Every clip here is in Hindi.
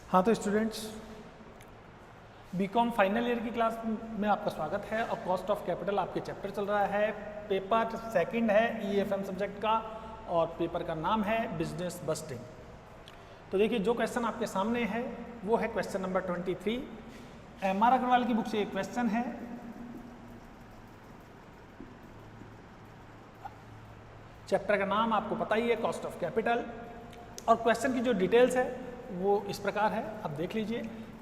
हाँ तो स्टूडेंट्स, बीकॉम फाइनल ईयर की क्लास में आपका स्वागत है। और कॉस्ट ऑफ कैपिटल आपके चैप्टर चल रहा है। पेपर सेकंड है ईएफएम सब्जेक्ट का और पेपर का नाम है बिजनेस बस्टिंग। तो देखिए, जो क्वेश्चन आपके सामने है वो है क्वेश्चन नंबर 23। एमआर अग्रवाल की बुक से एक क्वेश्चन है। चैप्टर का नाम आपको पता ही है, कॉस्ट ऑफ कैपिटल। और क्वेश्चन की जो डिटेल्स है वो इस प्रकार है, आप देख लीजिए।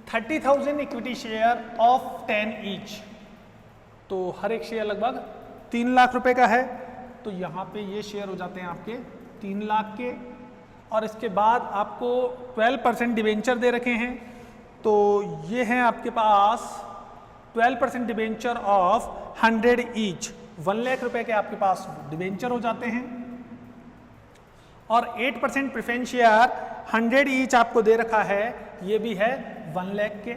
30,000 इक्विटी शेयर ऑफ 10 ईच, तो हर एक शेयर लगभग 3 लाख रुपए का है। तो यहाँ पे ये शेयर हो जाते हैं आपके 3 लाख के। और इसके बाद आपको 12% डिबेंचर दे रखे हैं। तो ये हैं आपके पास 12% डिबेंचर ऑफ 100 ईच, 1 लाख रुपए के आपके पास डिबेंचर हो जाते हैं। और 8% प्रेफरेंस शेयर 100 ईच आपको दे रखा है, ये भी है 1 लाख के।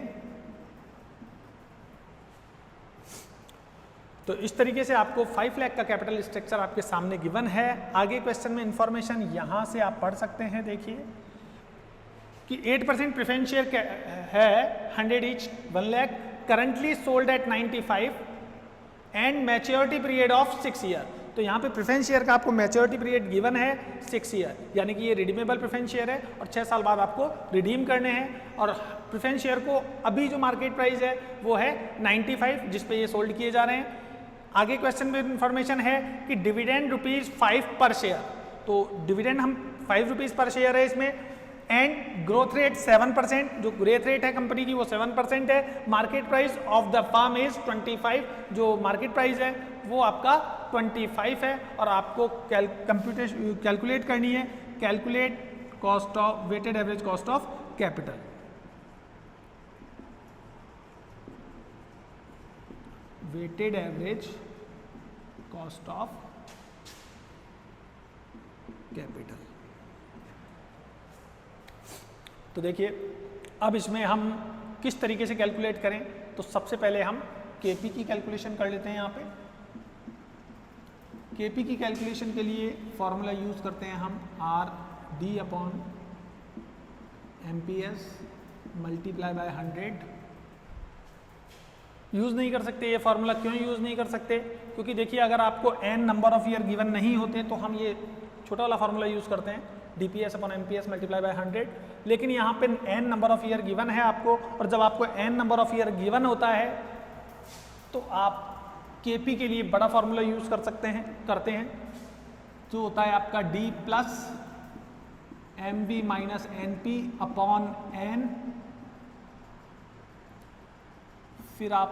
तो इस तरीके से आपको 5 लाख का कैपिटल स्ट्रक्चर आपके सामने गिवन है। आगे क्वेश्चन में इंफॉर्मेशन यहां से आप पढ़ सकते हैं। देखिए कि 8% प्रेफरेंस शेयर है 100 each 1 lakh, currently sold at 95 and maturity period of 6 year. तो यहाँ पे प्रेफरेंस शेयर का आपको मैच्योरिटी पीरियड गिवन है 6 ईयर, यानी कि ये रिडीमेबल प्रेफरेंस शेयर है और 6 साल बाद आपको रिडीम करने हैं। और प्रेफरेंस शेयर को अभी जो मार्केट प्राइस है वो है 95, जिस पे ये सोल्ड किए जा रहे हैं। आगे क्वेश्चन में इंफॉर्मेशन है कि डिविडेंड ₹5 पर शेयर। तो डिविडेंड हम 5 रुपीज़ पर शेयर है इसमें। एंड ग्रोथ रेट 7%, जो ग्रोथ रेट है कंपनी की वो 7% है। Market price of the firm is 25, जो मार्केट प्राइस है वो आपका 25 है। और आपको कैलकुलेट करनी है, calculate cost of weighted average cost of capital. Weighted average cost of capital. तो देखिए, अब इसमें हम किस तरीके से कैलकुलेट करें। तो सबसे पहले हम केपी की कैलकुलेशन कर लेते हैं। यहाँ पे केपी की कैलकुलेशन के लिए फॉर्मूला यूज करते हैं हम RD/MPS मल्टीप्लाई बाय 100। यूज नहीं कर सकते ये फॉर्मूला। क्यों यूज नहीं कर सकते? क्योंकि देखिए, अगर आपको n number of year given नहीं होते तो हम ये छोटा वाला फॉर्मूला यूज करते हैं, DPS/MPS मल्टीप्लाई बाय 100। लेकिन यहाँ पे n number of year given है आपको, और जब आपको n number of year given होता है तो आप केपी के लिए बड़ा फॉर्मूला यूज करते हैं, जो होता है आपका D plus MV minus NP upon N, फिर आप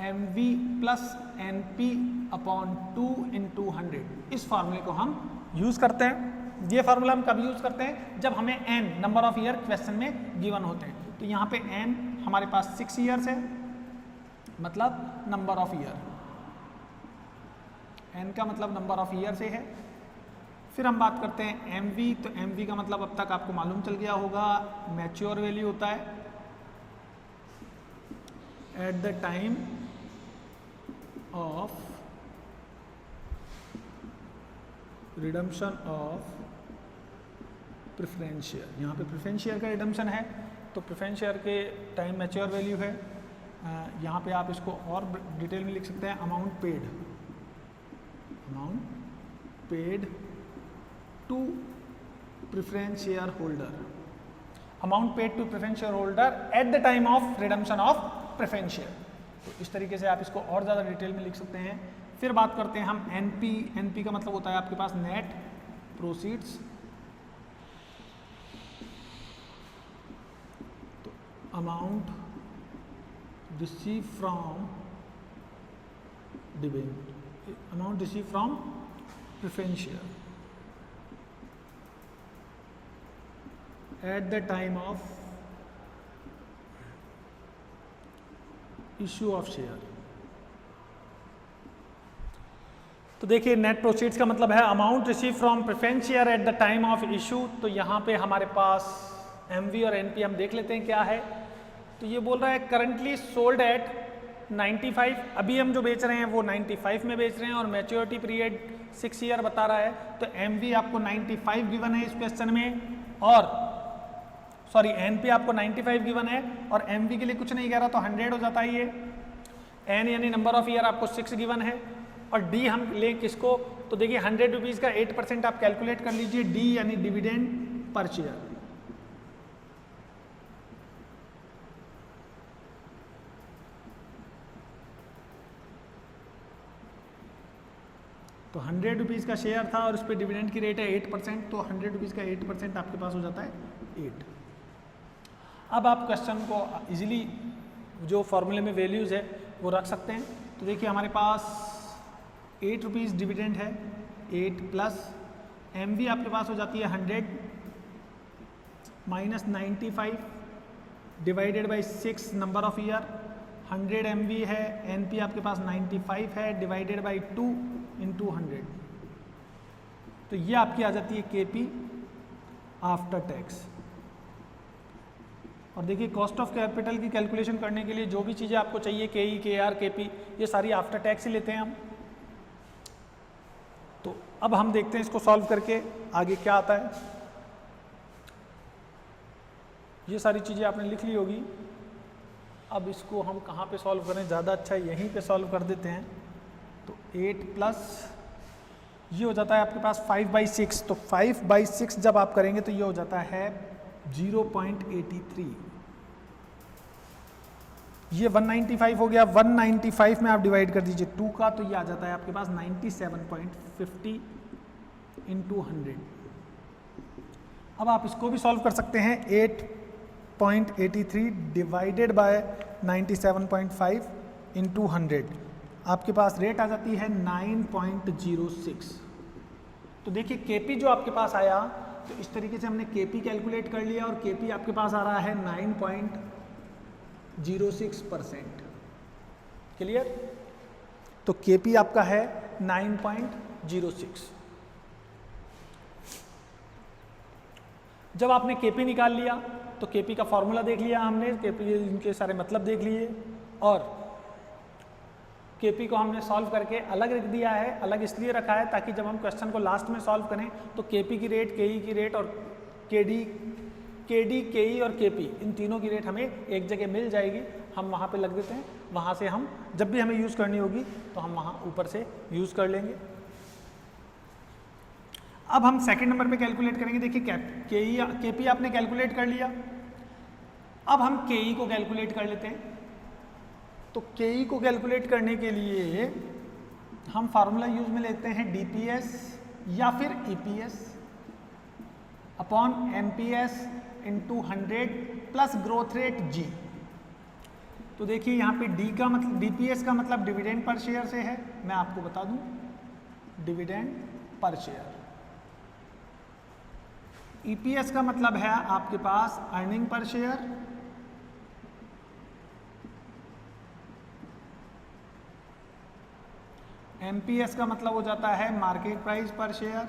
MV plus NP upon 2 into 100। इस फार्मूले को हम यूज करते हैं। ये फार्मूला हम कब यूज करते हैं? जब हमें n number of year question में गिवन होते हैं। तो यहाँ पे n हमारे पास 6 ईयर्स है, मतलब नंबर ऑफ ईयर, n का मतलब नंबर ऑफ ईयर से है। फिर हम बात करते हैं MV। तो MV का मतलब अब तक आपको मालूम चल गया होगा, मैच्योर वैल्यू होता है eight the time of redemption of preference share. यहाँ पे प्रेफरेंस शेयर का रिडम्पशन है, तो प्रेफरेंस शेयर के टाइम मैच्योर वैल्यू है। यहाँ पे आप इसको और डिटेल में लिख सकते हैं, amount paid to preference share holder, amount paid to preference share holder at the time of redemption of preference share. तो इस तरीके से आप इसको और ज़्यादा डिटेल में लिख सकते हैं। फिर बात करते हैं हम NP का मतलब होता है आपके पास नेट प्रोसीड्स। तो amount receive from debenture, amount receive from preference share eight the time of issue of share. तो देखिए, नेट प्रोसीड्स का मतलब है amount receive from preference share eight the time of issue. तो यहाँ पे हमारे पास MV और NP हम देख लेते हैं क्या है। तो ये बोल रहा है करंटली सोल्ड एट 95, अभी हम जो बेच रहे हैं वो 95 में बेच रहे हैं और मैच्योरिटी पीरियड 6 ईयर बता रहा है। तो MV आपको 95 गिवन है इस क्वेश्चन में, और सॉरी एन पी आपको 95 गिवन है और एम वी के लिए कुछ नहीं कह रहा तो 100 हो जाता है ये। एन यानी नंबर ऑफ ईयर आपको 6 गिवन है और डी हम लें किसको, तो देखिए 100 रुपीज़ का 8% आप कैलकुलेट कर लीजिए, डी यानी डिविडेंड पर शेयर। तो 100 रुपीज़ का शेयर था और उस पर डिविडेंड की रेट है 8%, तो 100 रुपीज़ का 8% आपके पास हो जाता है 8। अब आप क्वेश्चन को इजीली जो फॉर्मूले में वैल्यूज़ है वो रख सकते हैं। तो देखिए हमारे पास 8 रुपीज़ डिविडेंड है, 8 प्लस एम वी आपके पास हो जाती है 100 minus 95 divided by 6 number of year, 100 M V है, एन पी आपके पास 95 है डिवाइडेड बाई 2 इंटू 100, तो ये आपकी आ जाती है के पी आफ्टर टैक्स। और देखिए कॉस्ट ऑफ कैपिटल की कैलकुलेशन करने के लिए जो भी चीज़ें आपको चाहिए, के ई, के आर, के पी, ये सारी आफ्टर टैक्स ही लेते हैं हम। तो अब हम देखते हैं इसको सॉल्व करके आगे क्या आता है। ये सारी चीज़ें आपने लिख ली होगी, अब इसको हम कहाँ पे सॉल्व करें, ज़्यादा अच्छा यहीं पे सॉल्व कर देते हैं। तो 8 प्लस ये हो जाता है आपके पास 5/6, तो 5/6 जब आप करेंगे तो ये हो जाता है 0.83। ये 195 हो गया, 195 में आप डिवाइड कर दीजिए 2 का, तो ये आ जाता है आपके पास 97.50 इंटू 100। अब आप इसको भी सॉल्व कर सकते हैं, 8.83 डिवाइडेड बाय 97.5 इंटू 100, आपके पास रेट आ जाती है 9.06। तो देखिए केपी जो आपके पास आया, तो इस तरीके से हमने केपी कैलकुलेट कर लिया और केपी आपके पास आ रहा है 9.06%। क्लियर? तो केपी आपका है 9.06। जब आपने केपी निकाल लिया तो केपी का फॉर्मूला देख लिया हमने, केपी इनके सारे मतलब देख लिए और केपी को हमने सॉल्व करके अलग रख दिया है। अलग इसलिए रखा है ताकि जब हम क्वेश्चन को लास्ट में सॉल्व करें तो केपी की रेट, केई की रेट और केडी, केई और केपी, इन तीनों की रेट हमें एक जगह मिल जाएगी। हम वहाँ पे लग देते हैं, वहाँ से हम जब भी हमें यूज़ करनी होगी तो हम वहाँ ऊपर से यूज़ कर लेंगे। अब हम सेकंड नंबर पे कैलकुलेट करेंगे। देखिए केपी आपने कैलकुलेट कर लिया, अब हम केई को कैलकुलेट कर लेते हैं। तो केई को कैलकुलेट करने के लिए हम फार्मूला यूज में लेते हैं डीपीएस या फिर EPS upon MPS into 100 plus growth rate जी। तो देखिए यहाँ पे डी का मतलब, डीपीएस का मतलब डिविडेंड पर शेयर से है, मैं आपको बता दूं डिविडेंड पर शेयर। ईपीएस का मतलब है आपके पास अर्निंग पर शेयर, एमपीएस का मतलब हो जाता है मार्केट प्राइस पर शेयर,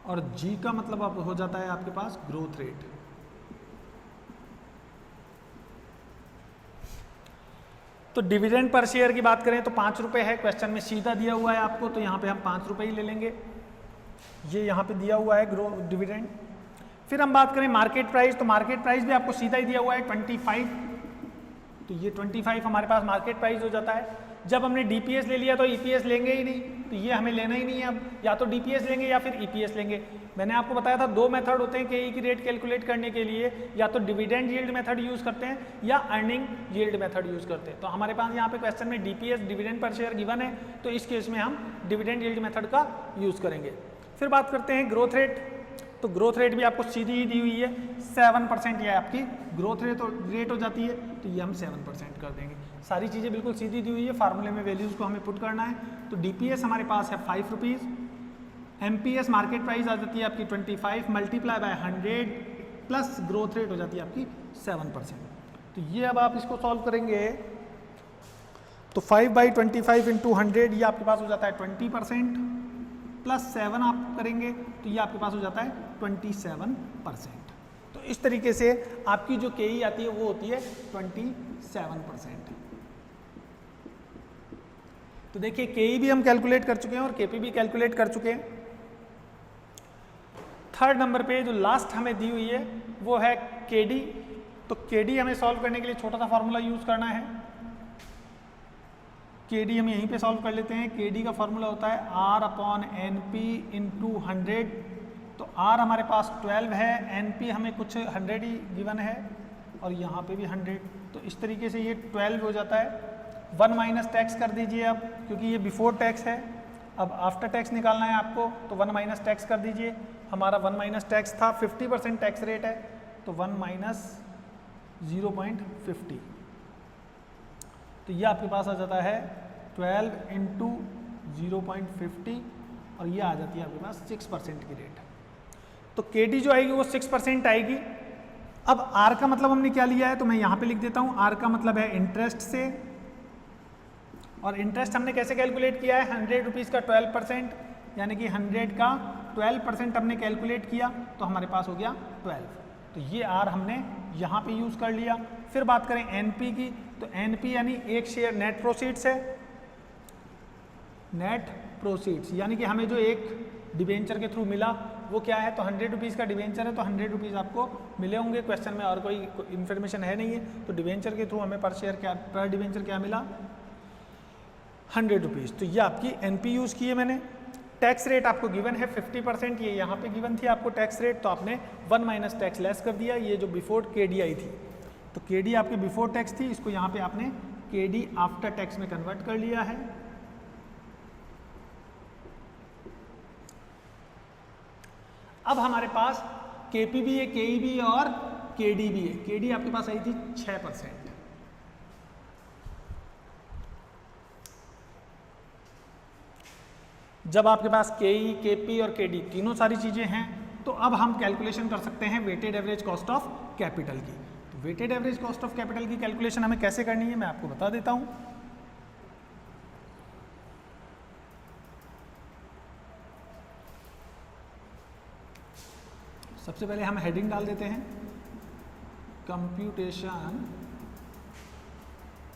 और जी का मतलब अब हो जाता है आपके पास ग्रोथ रेट। तो डिविडेंड पर शेयर की बात करें तो 5 रुपए है, क्वेश्चन में सीधा दिया हुआ है आपको, तो यहाँ पे हम 5 रुपए ही ले लेंगे। ये यहाँ पे दिया हुआ है डिविडेंड। फिर हम बात करें मार्केट प्राइस, तो मार्केट प्राइस भी आपको सीधा ही दिया हुआ है 25, तो ये 25 हमारे पास मार्केट प्राइस हो जाता है। जब हमने डीपीएस ले लिया तो ईपीएस लेंगे ही नहीं, तो ये हमें लेना ही नहीं है। अब या तो डीपीएस लेंगे या फिर ईपीएस लेंगे। मैंने आपको बताया था 2 मेथड होते हैं केई की रेट कैलकुलेट करने के लिए, या तो डिविडेंड यील्ड मेथड यूज करते हैं या अर्निंग यील्ड मेथड यूज करते हैं। तो हमारे पास यहाँ पे क्वेश्चन में DPS dividend per share given है, तो इस केस में हम डिविडेंड यील्ड मेथड का यूज करेंगे। फिर बात करते हैं ग्रोथ रेट, तो ग्रोथ रेट भी आपको सीधी ही दी हुई है 7%, ये आपकी ग्रोथ रेट हो जाती है, तो ये हम 7% कर देंगे। सारी चीज़ें बिल्कुल सीधी दी हुई है, फार्मूले में वैल्यूज़ को हमें पुट करना है। तो डीपीएस हमारे पास है 5 रुपीज़, एमपीएस मार्केट प्राइस आ जाती है आपकी 25 multiply by 100 plus growth rate हो जाती है आपकी 7%। तो ये अब आप इसको सॉल्व करेंगे तो 5/25 इंटू 100 ये आपके पास हो जाता है 20%, प्लस 7 आप करेंगे तो ये आपके पास हो जाता है 27%। तो इस तरीके से आपकी जो केई आती है वो होती है 27%। तो देखिए केई भी हम कैलकुलेट कर चुके हैं और केपी भी कैलकुलेट कर चुके हैं। थर्ड नंबर पे जो लास्ट हमें दी हुई है वो है केडी। तो केडी हमें सॉल्व करने के लिए छोटा सा फॉर्मूला यूज करना है। केडी हम यहीं पे सॉल्व कर लेते हैं। केडी का फॉर्मूला होता है R अपॉन NP इंटू 100। तो R हमारे पास 12 है, NP हमें कुछ 100 ही गिवन है और यहाँ पे भी 100। तो इस तरीके से ये 12 हो जाता है। 1 माइनस टैक्स कर दीजिए अब, क्योंकि ये बिफोर टैक्स है। अब आफ्टर टैक्स निकालना है आपको, तो 1 माइनस टैक्स कर दीजिए। हमारा 1 माइनस टैक्स था, 50% टैक्स रेट है, तो 1 माइनस 0.50। तो ये आपके पास आ जाता है 12 इंटू 0.50 और ये आ जाती है आपके पास 6% की रेट। तो केडी जो आएगी वो 6% आएगी। अब आर का मतलब हमने क्या लिया है, तो मैं यहाँ पे लिख देता हूँ। आर का मतलब है इंटरेस्ट से, और इंटरेस्ट हमने कैसे कैलकुलेट किया है, 100 रुपीज़ का 12%, यानी कि 100 का 12% हमने कैलकुलेट किया तो हमारे पास हो गया 12। तो ये आर हमने यहाँ पे यूज़ कर लिया। फिर बात करें एनपी की, तो एनपी यानी एक शेयर नेट प्रोसीड्स है। नेट प्रोसीड्स यानी कि हमें जो एक डिबेंचर के थ्रू मिला वो क्या है, तो 100 रुपीज़ का डिबेंचर है, तो 100 रुपीज़ आपको मिले होंगे। क्वेश्चन में और कोई इन्फॉर्मेशन है नहीं है, तो डिबेंचर के थ्रू हमें पर शेयर क्या, पर डिबेंचर क्या मिला, 100 रुपीज़। तो ये आपकी एनपी यूज़ की है मैंने। टैक्स रेट आपको गिवन है 50%, ये यहाँ पे गिवन थी आपको टैक्स रेट, तो आपने 1 माइनस टैक्स लेस कर दिया। ये जो बिफोर केडी आई थी, तो केडी आपकी बिफोर टैक्स थी, इसको यहाँ पे आपने केडी आफ्टर टैक्स में कन्वर्ट कर लिया है। अब हमारे पास केपी भी है, केई भी है और केडी भी है। केडी आपके पास आई थी 6%। जब आपके पास केई, केपी और केडी तीनों सारी चीज़ें हैं, तो अब हम कैलकुलेशन कर सकते हैं weighted average cost of capital की। तो weighted average cost of capital की कैलकुलेशन हमें कैसे करनी है मैं आपको बता देता हूं। सबसे पहले हम हेडिंग डाल देते हैं, computation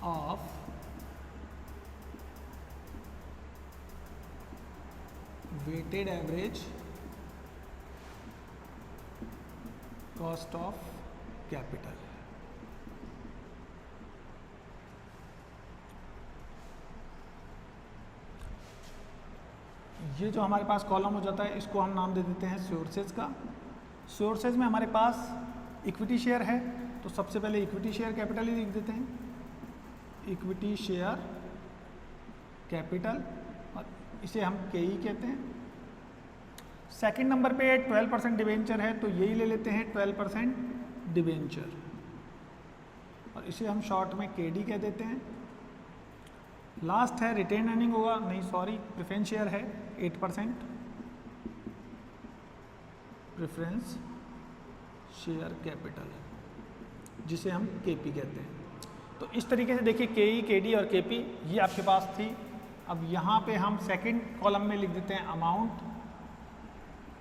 of weighted average cost of capital. ये जो हमारे पास कॉलम हो जाता है, इसको हम नाम दे देते हैं सोर्सेज का। सोर्सेज में हमारे पास इक्विटी शेयर है, तो सबसे पहले इक्विटी शेयर कैपिटल ही लिख देते हैं, इक्विटी शेयर कैपिटल, और इसे हम केई कहते हैं। सेकंड नंबर पे 12% डिबेंचर है, तो यही ले लेते हैं 12% डिबेंचर, और इसे हम शॉर्ट में केडी कह देते हैं। लास्ट है रिटेन अर्निंग होगा, नहीं सॉरी प्रेफरेंस शेयर है 8%, प्रेफरेंस शेयर कैपिटल, जिसे हम केपी कहते हैं। तो इस तरीके से देखिए केई, केडी और केपी ये आपके पास थी। अब यहाँ पे हम सेकंड कॉलम में लिख देते हैं अमाउंट।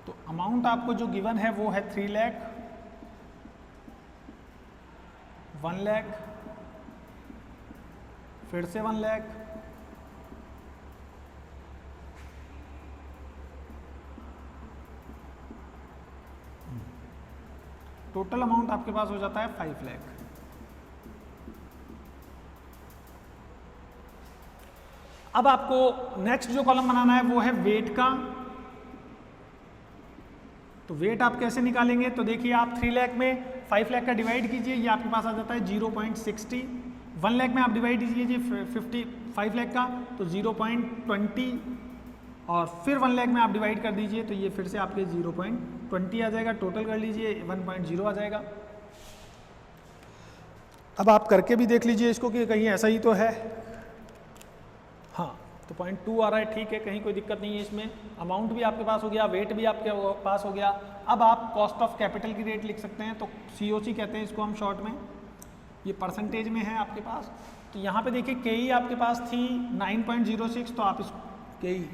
तो अमाउंट आपको जो गिवन है वो है 3 लाख, 1 लाख, फिर से 1 लाख, टोटल अमाउंट आपके पास हो जाता है 5 लाख। अब आपको नेक्स्ट जो कॉलम बनाना है वो है वेट का। तो वेट आप कैसे निकालेंगे, तो देखिए आप 3 लाख में 5 लाख का डिवाइड कीजिए, ये आपके पास आ जाता है 0.60। 1 लाख में आप डिवाइड कीजिए 5 लाख का, तो 0.20, और फिर 1 लाख में आप डिवाइड कर दीजिए, तो ये फिर से आपके 0.20 आ जाएगा। टोटल कर लीजिए 1.0 आ जाएगा। अब आप करके भी देख लीजिए इसको कि कहीं ऐसा ही तो है। हाँ, तो 0.2 आ रहा है, ठीक है, कहीं कोई दिक्कत नहीं है इसमें। अमाउंट भी आपके पास हो गया, वेट भी आपके पास हो गया। अब आप कॉस्ट ऑफ कैपिटल की रेट लिख सकते हैं, तो COC कहते हैं इसको हम शॉर्ट में। ये परसेंटेज में है आपके पास। तो यहाँ पे देखिए केई आपके पास थी 9.06, तो आप इस केई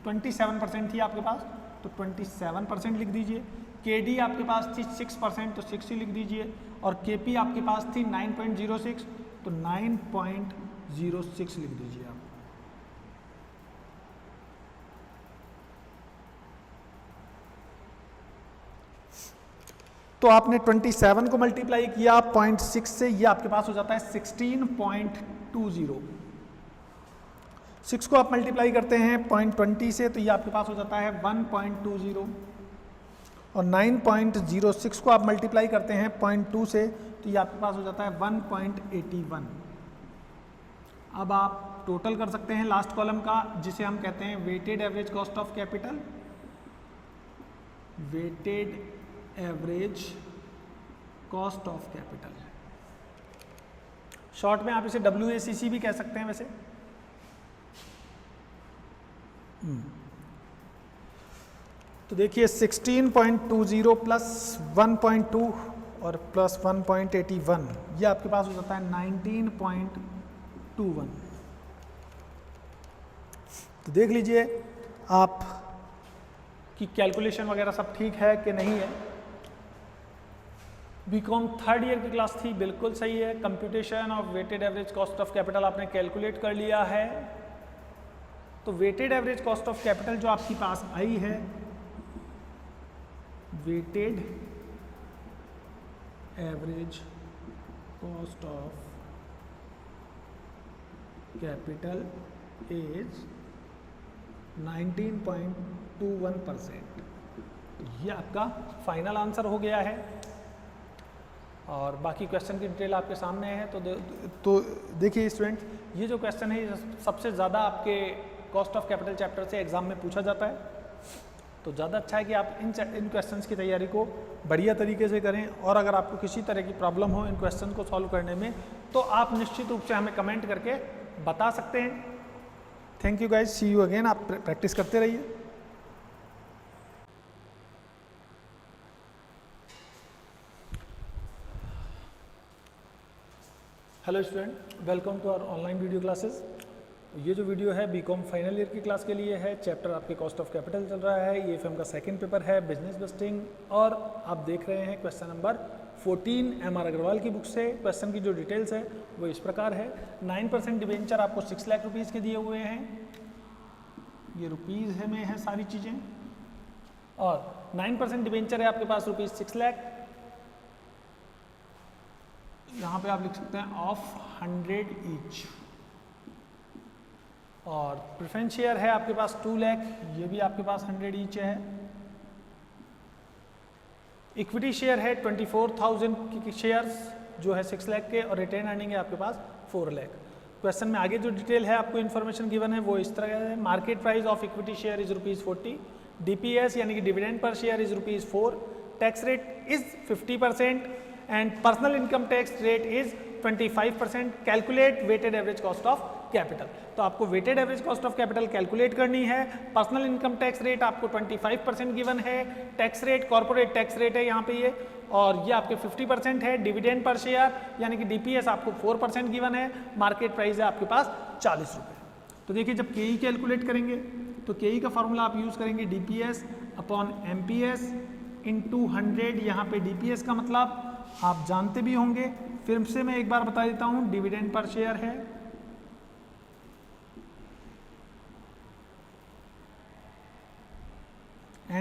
27% थी आपके पास, तो 27% लिख दीजिए। केडी आपके पास थी 6%, तो 6 ही लिख दीजिए। और केपी आपके पास थी 9.06, तो 9.06 लिख दीजिए आप। तो आपने 27 को मल्टीप्लाई किया 0.6 से, ये आपके पास हो जाता है 16.20। 6 को आप मल्टीप्लाई करते हैं 0.20 से, तो ये आपके पास हो जाता है 1.20। और 9.06 को आप मल्टीप्लाई करते हैं 0.2 से, तो ये आपके पास हो जाता है 1.81। अब आप टोटल कर सकते हैं लास्ट कॉलम का, जिसे हम कहते हैं weighted average cost of capital. Weighted average cost of capital, short में आप इसे WACC भी कह सकते हैं वैसे। तो देखिए 16.20 प्लस 1.2 और प्लस 1.81, ये आपके पास हो जाता है 19.21। तो देख लीजिए आप कि कैलकुलेशन वगैरह सब ठीक है कि नहीं है। बीकॉम थर्ड ईयर की क्लास थी, बिल्कुल सही है। Computation of weighted average cost of capital आपने कैलकुलेट कर लिया है। तो weighted average cost of capital जो आपके पास आई है, weighted average cost of capital is 19.21%। ये आपका फाइनल आंसर हो गया है और बाकी क्वेश्चन की डिटेल आपके सामने है। तो देखिए स्टूडेंट, ये जो क्वेश्चन है सबसे ज़्यादा आपके कॉस्ट ऑफ कैपिटल चैप्टर से एग्जाम में पूछा जाता है। तो ज़्यादा अच्छा है कि आप इन क्वेश्चंस की तैयारी को बढ़िया तरीके से करें। और अगर आपको किसी तरह की प्रॉब्लम हो इन क्वेश्चन को सॉल्व करने में, तो आप निश्चित रूप से हमें कमेंट करके बता सकते हैं। Thank you guys, see you again. आप प्रैक्टिस करते रहिए। Hello student, welcome to our online video classes. ये जो वीडियो है बीकॉम फाइनल ईयर की क्लास के लिए है। चैप्टर आपके कॉस्ट ऑफ कैपिटल चल रहा है। ये FM का सेकंड पेपर है, बिजनेस बस्टिंग। और आप देख रहे हैं क्वेश्चन नंबर 14 MR अग्रवाल की बुक से। क्वेश्चन की जो डिटेल्स है वो इस प्रकार है। 9% डिबेंचर आपको 6 लाख रुपीज़ के दिए हुए हैं। ये रुपीज़ है में है सारी चीज़ें। और 9% डिबेंचर है आपके पास ₹6 लाख। यहाँ पे आप लिख सकते हैं ऑफ 100 ईच। और प्रेफरेंस शेयर है आपके पास 2 लाख, ये भी आपके पास 100 ईच है। इक्विटी शेयर है 24,000 की शेयर्स जो है 6 लाख के। और रिटेन अर्निंग है आपके पास 4 लाख। क्वेश्चन में आगे जो डिटेल है आपको इन्फॉर्मेशन गिवन है वो इस तरह है। Market price of equity share is ₹40। DPS यानी कि dividend per share is ₹4। Tax rate is 50% and personal income tax rate is 25%। Calculate weighted average cost of capital. तो आपको weighted average cost of capital calculate करनी है। पर्सनल इनकम टैक्स रेट आपको 25% गिवन है। Tax rate corporate tax rate है यहाँ पे ये, और ये आपके 50% है। डिविडेंड पर शेयर यानी कि DPS आपको 4% गिवन है। मार्केट प्राइस है आपके पास 40 रुपये। तो देखिए जब KE कैलकुलेट करेंगे तो KE का फॉर्मूला आप यूज़ करेंगे DPS अपॉन MPS इंटू 100। यहाँ पे DPS का मतलब आप जानते भी होंगे, फिर से मैं एक बार बता देता हूँ, डिविडेंड पर शेयर है।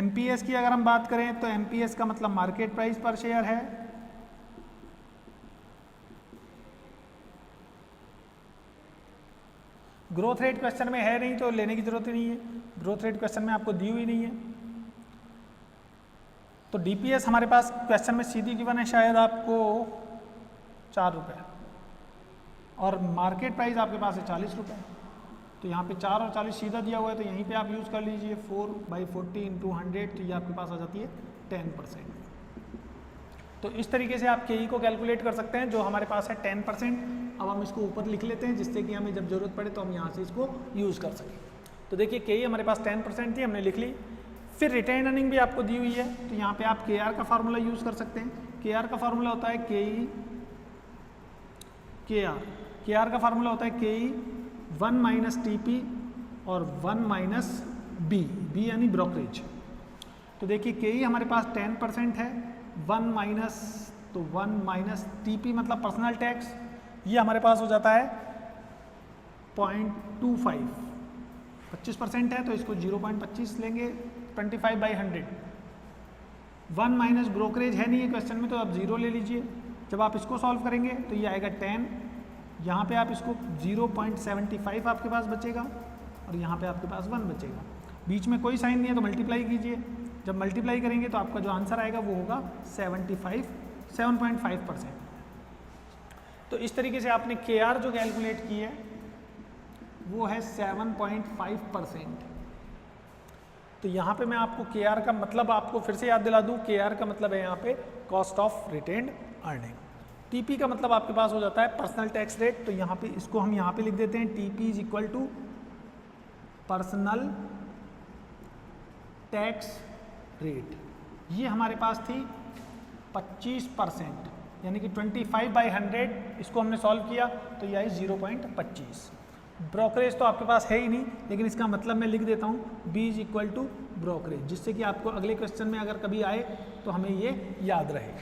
MPS की अगर हम बात करें तो MPS का मतलब मार्केट प्राइस पर शेयर है। ग्रोथ रेट क्वेश्चन में है नहीं तो लेने की जरूरत ही नहीं है। ग्रोथ रेट क्वेश्चन में आपको दी हुई नहीं है। तो DPS हमारे पास क्वेश्चन में सीधी गिवन है शायद आपको 4 रुपये, और मार्केट प्राइस आपके पास है 40 रुपये। तो यहाँ पे 4 और 40 सीधा दिया हुआ है, तो यहीं पे आप यूज़ कर लीजिए 4/40 इंटू 100, तो ये आपके पास आ जाती है 10%। तो इस तरीके से आप KE को कैलकुलेट कर सकते हैं जो हमारे पास है 10%। अब हम इसको ऊपर लिख लेते हैं जिससे कि हमें जब ज़रूरत पड़े तो हम यहाँ से इसको यूज़ कर सकें। तो देखिए KE हमारे पास 10% थी, हमने लिख ली। फिर रिटेन अर्निंग भी आपको दी हुई है, तो यहाँ पे आप KR का फार्मूला यूज़ कर सकते हैं। KR का फार्मूला होता है KE KR। KR का फार्मूला होता है KE 1 माइनस TP और 1 माइनस B यानी ब्रोकरेज। तो देखिए KE हमारे पास 10% है, 1 माइनस तो 1 माइनस TP मतलब पर्सनल टैक्स, ये हमारे पास हो जाता है 0.25। 25% है तो इसको 0.25 लेंगे 25/100। 1 माइनस ब्रोकरेज है नहीं है क्वेश्चन में, तो आप 0 ले लीजिए। जब आप इसको सॉल्व करेंगे तो ये आएगा 10, यहाँ पे आप इसको 0.75 आपके पास बचेगा और यहाँ पे आपके पास 1 बचेगा। बीच में कोई साइन नहीं है तो मल्टीप्लाई कीजिए। जब मल्टीप्लाई करेंगे तो आपका जो आंसर आएगा वो होगा 7.5%। तो इस तरीके से आपने KR जो कैलकुलेट की है वो है 7.5%। तो यहाँ पे मैं आपको KR का मतलब आपको फिर से याद दिला दूँ। KR का मतलब है यहाँ पे cost of retained earning. TP का मतलब आपके पास हो जाता है पर्सनल टैक्स रेट। तो यहाँ पे इसको हम यहाँ पे लिख देते हैं TP is equal to personal tax rate. ये हमारे पास थी 25%, यानी कि 25/100। इसको हमने सॉल्व किया तो यह है 0.25। ब्रोकरेज तो आपके पास है ही नहीं, लेकिन इसका मतलब मैं लिख देता हूँ B is equal to brokerage, जिससे कि आपको अगले क्वेश्चन में अगर कभी आए तो हमें ये याद रहे।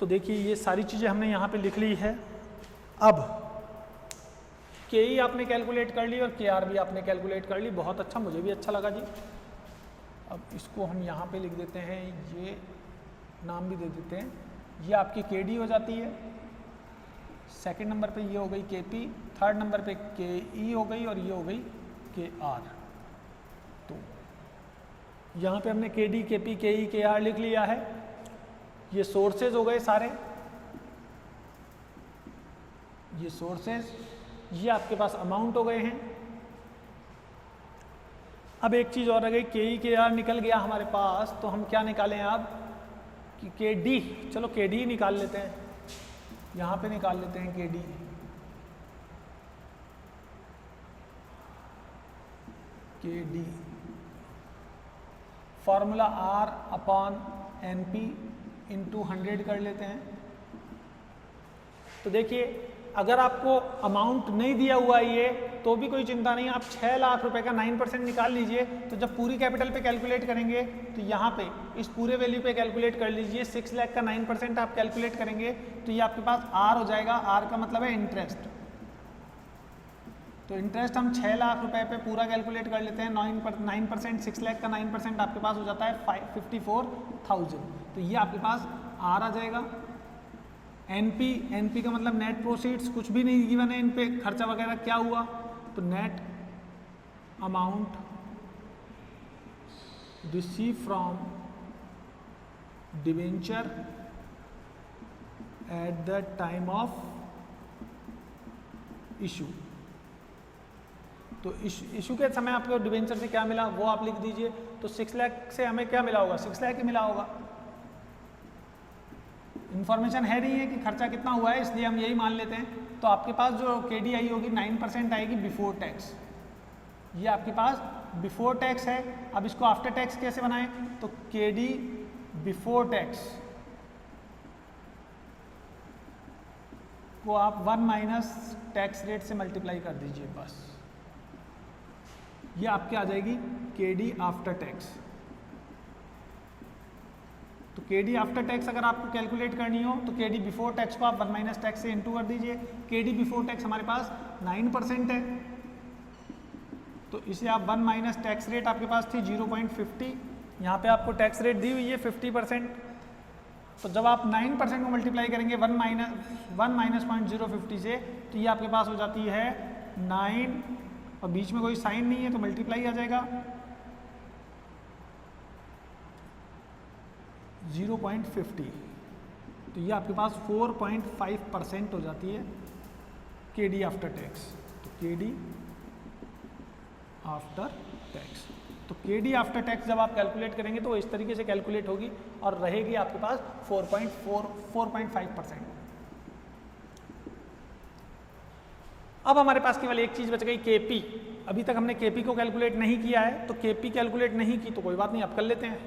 तो देखिए ये सारी चीज़ें हमने यहाँ पे लिख ली है। अब KE आपने कैलकुलेट कर ली और KR भी आपने कैलकुलेट कर ली। बहुत अच्छा, मुझे भी अच्छा लगा जी। अब इसको हम यहाँ पे लिख देते हैं, ये नाम भी दे देते हैं। ये आपकी KD हो जाती है, सेकंड नंबर पे ये हो गई KP, थर्ड नंबर पे KE हो गई और ये हो गई KR। तो यहाँ पे हमने KD, KP, KE, KR लिख लिया है। ये सोर्सेज हो गए सारे, ये सोर्सेज, ये आपके पास अमाउंट हो गए हैं। अब एक चीज़ और रह गई, KE, KR निकल गया हमारे पास, तो हम क्या निकालें अब कि KD। चलो KD ही निकाल लेते हैं, यहाँ पे निकाल लेते हैं KD। KD formula R/NP into 100 कर लेते हैं। तो देखिए अगर आपको अमाउंट नहीं दिया हुआ ये तो भी कोई चिंता नहीं, आप 6 लाख रुपए का 9% निकाल लीजिए। तो जब पूरी कैपिटल पे कैलकुलेट करेंगे तो यहाँ पे इस पूरे वैल्यू पे कैलकुलेट कर लीजिए। 6 लाख का 9% आप कैलकुलेट करेंगे तो ये आपके पास R हो जाएगा। R का मतलब है इंटरेस्ट। तो इंटरेस्ट हम 6 लाख रुपए पे पूरा कैलकुलेट कर लेते हैं। 9%, 6 लाख का 9% आपके पास हो जाता है 54,000। तो ये आपके पास R आ जाएगा। NP का मतलब नेट प्रोसीड्स, कुछ भी नहीं गिवन है इन पे, खर्चा वगैरह क्या हुआ, तो net amount receive from debenture eight the time of issue. तो इशू के समय आपको डिवेंचर से क्या मिला वो आप लिख दीजिए। तो 6 लाख से हमें क्या मिला होगा, 6 लाख ही मिला होगा। इन्फॉर्मेशन है नहीं है कि खर्चा कितना हुआ है, इसलिए हम यही मान लेते हैं। तो आपके पास जो KD आई होगी 9% आएगी बिफोर टैक्स। ये आपके पास बिफोर टैक्स है। अब इसको आफ्टर टैक्स कैसे बनाएं, तो KD बिफोर टैक्स को आप 1 माइनस टैक्स रेट से मल्टीप्लाई कर दीजिए बस। ये आपके आ जाएगी KD आफ्टर टैक्स। तो KD आफ्टर टैक्स अगर आपको कैलकुलेट करनी हो तो KD बिफोर टैक्स को आप 1 माइनस टैक्स से इंटू कर दीजिए। KD बिफोर टैक्स हमारे पास 9% है, तो इसे आप 1 माइनस टैक्स रेट आपके पास थी 0.50, यहाँ पे आपको टैक्स रेट दी हुई है 50%। तो जब आप 9% को मल्टीप्लाई करेंगे 1 माइनस 0.050 से, तो ये आपके पास हो जाती है 9 और बीच में कोई साइन नहीं है तो मल्टीप्लाई आ जाएगा 0.50। तो ये आपके पास 4.5% हो जाती है KD आफ्टर टैक्स। तो KD आफ्टर टैक्स, तो KD आफ्टर टैक्स जब आप कैलकुलेट करेंगे तो इस तरीके से कैलकुलेट होगी और रहेगी आपके पास 4.5%। अब हमारे पास केवल एक चीज़ बच गई KP। अभी तक हमने KP को कैलकुलेट नहीं किया है, तो KP कैलकुलेट नहीं की तो कोई बात नहीं, अब कर लेते हैं।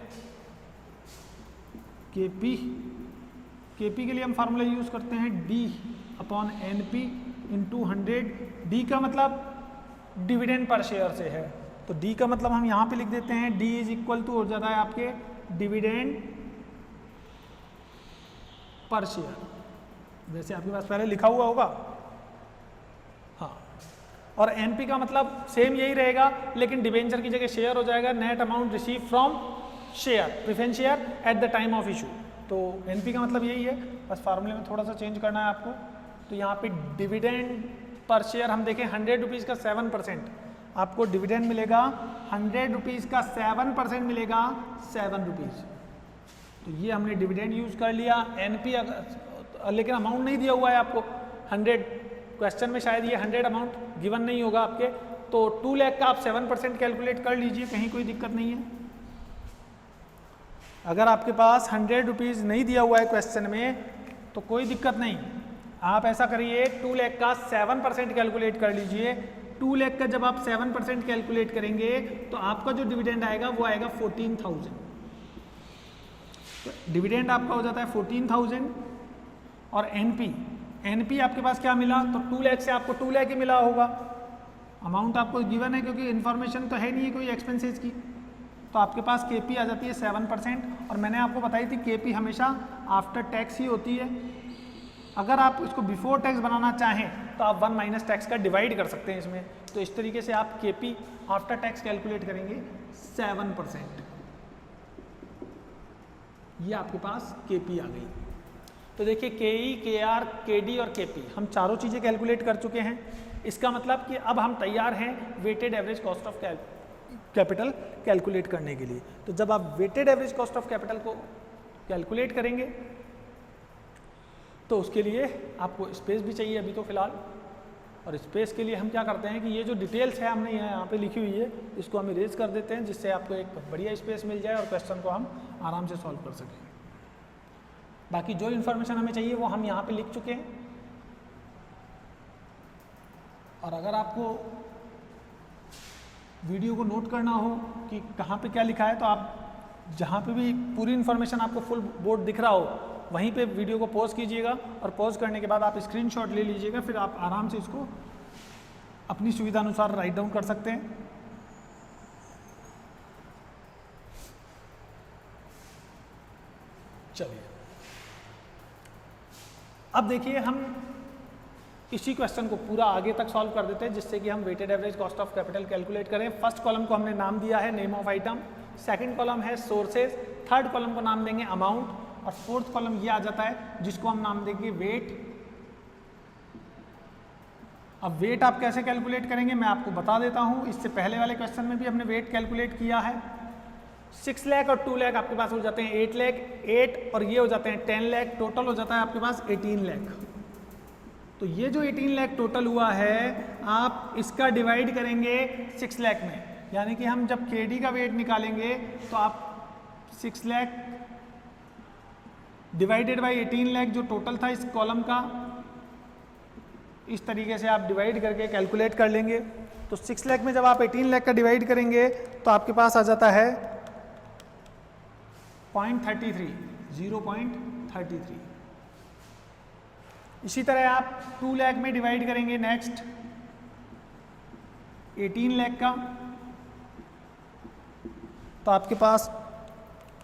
KP के लिए हम फार्मूला यूज़ करते हैं D/NP इंटू 100। D का मतलब डिविडेंड पर शेयर से है, तो D का मतलब हम यहाँ पे लिख देते हैं D इज इक्वल टू हो जाता है आपके डिविडेंड पर शेयर, जैसे आपके पास पहले लिखा हुआ होगा। हाँ, और NP का मतलब सेम यही रहेगा, लेकिन डिवेंचर की जगह शेयर हो जाएगा। Net amount receive from share, preference share eight the time of issue. तो एनपी का मतलब यही है, बस फार्मूले में थोड़ा सा चेंज करना है आपको। तो यहाँ पे डिविडेंड पर शेयर हम देखें 100 रुपीज़ का 7%, आपको डिविडेंड मिलेगा 100 रुपीज़ का 7% मिलेगा 7 रुपीज़। तो ये हमने डिविडेंड यूज़ कर लिया। एनपी लेकिन अमाउंट नहीं दिया हुआ है आपको 100, क्वेश्चन में शायद ये 100 अमाउंट गिवन नहीं होगा आपके, तो 2 लाख का आप 7% कैलकुलेट कर लीजिए, कहीं कोई दिक्कत नहीं है। अगर आपके पास 100 रुपीज़ नहीं दिया हुआ है क्वेश्चन में तो कोई दिक्कत नहीं, आप ऐसा करिए 2 लाख का 7% कैलकुलेट कर लीजिए। 2 लाख का जब आप 7% कैलकुलेट करेंगे तो आपका जो डिविडेंड आएगा वो आएगा 14,000। डिविडेंड आपका हो जाता है 14,000 और एनपी आपके पास क्या मिला, तो 2 लाख से आपको 2 लाख ही मिला होगा। अमाउंट आपको गिवन है क्योंकि इन्फॉर्मेशन तो है नहीं है कोई एक्सपेंसेस की, तो आपके पास केपी आ जाती है 7%। और मैंने आपको बताई थी केपी हमेशा आफ्टर टैक्स ही होती है। अगर आप इसको बिफोर टैक्स बनाना चाहें तो आप 1 माइनस टैक्स का डिवाइड कर सकते हैं इसमें। तो इस तरीके से आप केपी आफ्टर टैक्स कैलकुलेट करेंगे 7%। ये आपके पास केपी आ गई। तो देखिए केई, केआर, केडी और केपी हम चारों चीज़ें कैलकुलेट कर चुके हैं। इसका मतलब कि अब हम तैयार हैं weighted average cost of capital calculate करने के लिए। तो जब आप weighted average cost of capital को कैलकुलेट करेंगे तो उसके लिए आपको स्पेस भी चाहिए अभी तो फिलहाल। और स्पेस के लिए हम क्या करते हैं कि ये जो डिटेल्स है हमने यहाँ पे लिखी हुई है इसको हम इरेज कर देते हैं, जिससे आपको एक बढ़िया स्पेस मिल जाए और क्वेश्चन को हम आराम से सॉल्व कर सकें। बाकी जो इन्फॉर्मेशन हमें चाहिए वो हम यहाँ पे लिख चुके हैं। और अगर आपको वीडियो को नोट करना हो कि कहाँ पे क्या लिखा है तो आप जहाँ पे भी पूरी इन्फॉर्मेशन आपको फुल बोर्ड दिख रहा हो वहीं पे वीडियो को पॉज कीजिएगा और पॉज करने के बाद आप स्क्रीनशॉट ले लीजिएगा, फिर आप आराम से इसको अपनी सुविधा अनुसार राइट डाउन कर सकते हैं। चलिए अब देखिए हम इसी क्वेश्चन को पूरा आगे तक सॉल्व कर देते हैं जिससे कि हम weighted average cost of capital calculate करें। फर्स्ट कॉलम को हमने नाम दिया है name of item, second column है सोर्सेज, थर्ड कॉलम को नाम देंगे अमाउंट और फोर्थ कॉलम ये आ जाता है जिसको हम नाम देंगे वेट। अब वेट आप कैसे कैलकुलेट करेंगे मैं आपको बता देता हूं। इससे पहले वाले क्वेश्चन में भी हमने वेट कैलकुलेट किया है। 6 लाख और 2 लाख आपके पास हो जाते हैं 8 लाख, 8 और ये हो जाते हैं 10 लाख, टोटल हो जाता है आपके पास 18 लाख। तो ये जो 18 लाख टोटल हुआ है आप इसका डिवाइड करेंगे 6 लाख में, यानी कि हम जब केडी का वेट निकालेंगे तो आप 6 लाख डिवाइडेड बाई 18 लाख जो टोटल था इस कॉलम का, इस तरीके से आप डिवाइड करके कैलकुलेट कर लेंगे। तो 6 लाख में जब आप 18 लाख का डिवाइड करेंगे तो आपके पास आ जाता है 0.33। इसी तरह आप 2 लाख में डिवाइड करेंगे नेक्स्ट 18 लाख का, तो आपके पास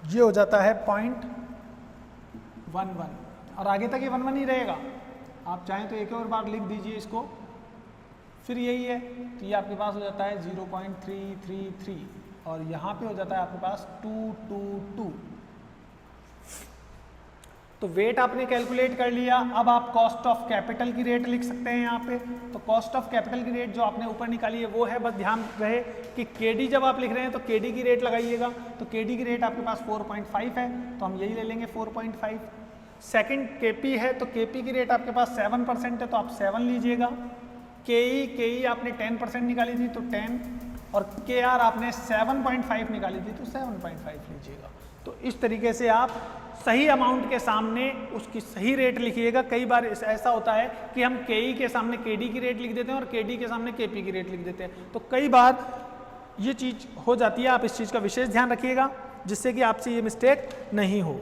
ये हो जाता है 0.11 और आगे तक ये 11 ही रहेगा। आप चाहें तो एक और बार लिख दीजिए इसको, फिर यही है तो ये आपके पास हो जाता है 0.333 और यहाँ पे हो जाता है आपके पास 222। तो वेट आपने कैलकुलेट कर लिया। अब आप कॉस्ट ऑफ कैपिटल की रेट लिख सकते हैं यहाँ पे। तो कॉस्ट ऑफ कैपिटल की रेट जो आपने ऊपर निकाली है वो है, बस ध्यान रहे कि केडी जब आप लिख रहे हैं तो केडी की रेट लगाइएगा। तो केडी की रेट आपके पास 4.5 है तो हम यही ले लेंगे 4.5। सेकंड केपी है तो केपी की रेट आपके पास 7% है तो आप 7 लीजिएगा। केई आपने 10% निकाली थी तो 10 और केआर आपने 7.5 निकाली थी तो 7.5 लीजिएगा। तो इस तरीके से आप सही अमाउंट के सामने उसकी सही रेट लिखिएगा। कई बार ऐसा होता है कि हम केई के सामने केडी की रेट लिख देते हैं और केडी के सामने केपी की रेट लिख देते हैं, तो कई बार ये चीज़ हो जाती है। आप इस चीज़ का विशेष ध्यान रखिएगा जिससे कि आपसे ये मिस्टेक नहीं हो।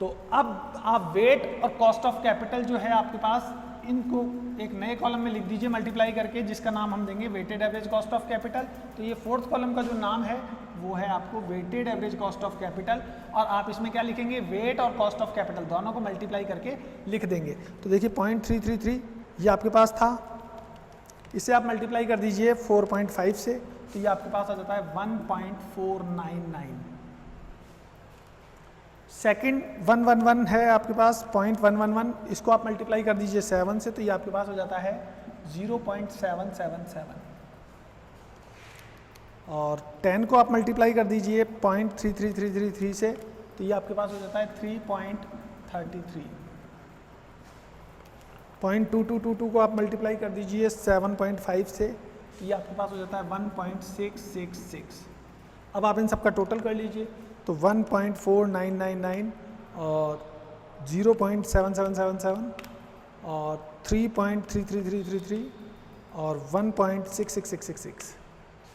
तो अब आप वेट और कॉस्ट ऑफ कैपिटल जो है आपके पास, इनको एक नए कॉलम में लिख दीजिए मल्टीप्लाई करके, जिसका नाम हम देंगे weighted average cost of capital. तो ये फोर्थ कॉलम का जो नाम है वो है आपको weighted average cost of capital और आप इसमें क्या लिखेंगे, वेट और कॉस्ट ऑफ कैपिटल दोनों को मल्टीप्लाई करके लिख देंगे। तो देखिए 0.333 ये आपके पास था, इसे आप मल्टीप्लाई कर दीजिए 4.5 से। तो ये आपके पास आ जाता है 1.499। सेकंड 111 है आपके पास 0.111, इसको आप मल्टीप्लाई कर दीजिए 7 से, तो ये आपके पास हो जाता है 0.777। और 10 को आप मल्टीप्लाई कर दीजिए 0.33333 से, तो ये आपके पास हो जाता है 3.33। 0.2222 को आप मल्टीप्लाई कर दीजिए 7.5 से, तो ये आपके पास हो जाता है 1.666। अब आप इन सब का टोटल कर लीजिए, तो 1.4999 और 0.7777 और 3.33333 और 1.66666,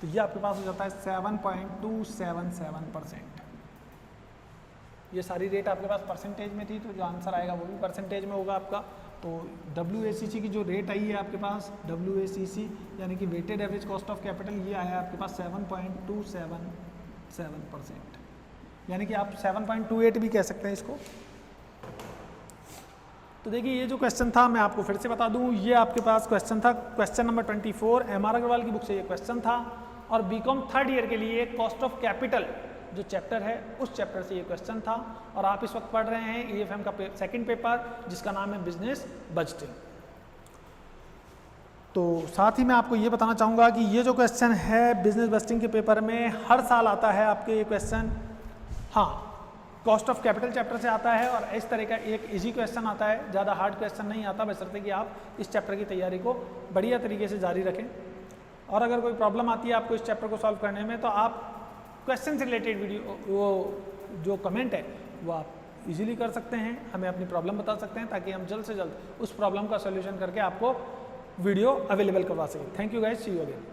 तो ये आपके पास हो जाता है 7.277%। ये सारी रेट आपके पास परसेंटेज में थी, तो जो आंसर आएगा वो भी परसेंटेज में होगा आपका। तो WACC की जो रेट आई है आपके पास, WACC यानी कि weighted average cost of capital, ये आया है आपके पास 7.277%, यानी कि आप 7.28 भी कह सकते हैं इसको। तो देखिए ये जो क्वेश्चन था मैं आपको फिर से बता दूं, ये आपके पास क्वेश्चन था, क्वेश्चन नंबर 24 MR अग्रवाल की बुक से ये क्वेश्चन था, और बीकॉम थर्ड ईयर के लिए कॉस्ट ऑफ कैपिटल जो चैप्टर है उस चैप्टर से ये क्वेश्चन था। और आप इस वक्त पढ़ रहे हैं EFM का सेकंड पेपर जिसका नाम है बिजनेस बजटिंग। तो साथ ही मैं आपको ये बताना चाहूँगा कि ये जो क्वेश्चन है बिजनेस बजटिंग के पेपर में हर साल आता है आपके ये क्वेश्चन। हाँ, कॉस्ट ऑफ कैपिटल चैप्टर से आता है, और इस तरह का एक इजी क्वेश्चन आता है, ज़्यादा हार्ड क्वेश्चन नहीं आता, बशर्ते कि आप इस चैप्टर की तैयारी को बढ़िया तरीके से जारी रखें। और अगर कोई प्रॉब्लम आती है आपको इस चैप्टर को सॉल्व करने में, तो आप क्वेश्चन से रिलेटेड वीडियो वो जो कमेंट है वो आप इजीली कर सकते हैं, हमें अपनी प्रॉब्लम बता सकते हैं, ताकि हम जल्द से जल्द उस प्रॉब्लम का सॉल्यूशन करके आपको वीडियो अवेलेबल करवा सकें। Thank you guys, see you again.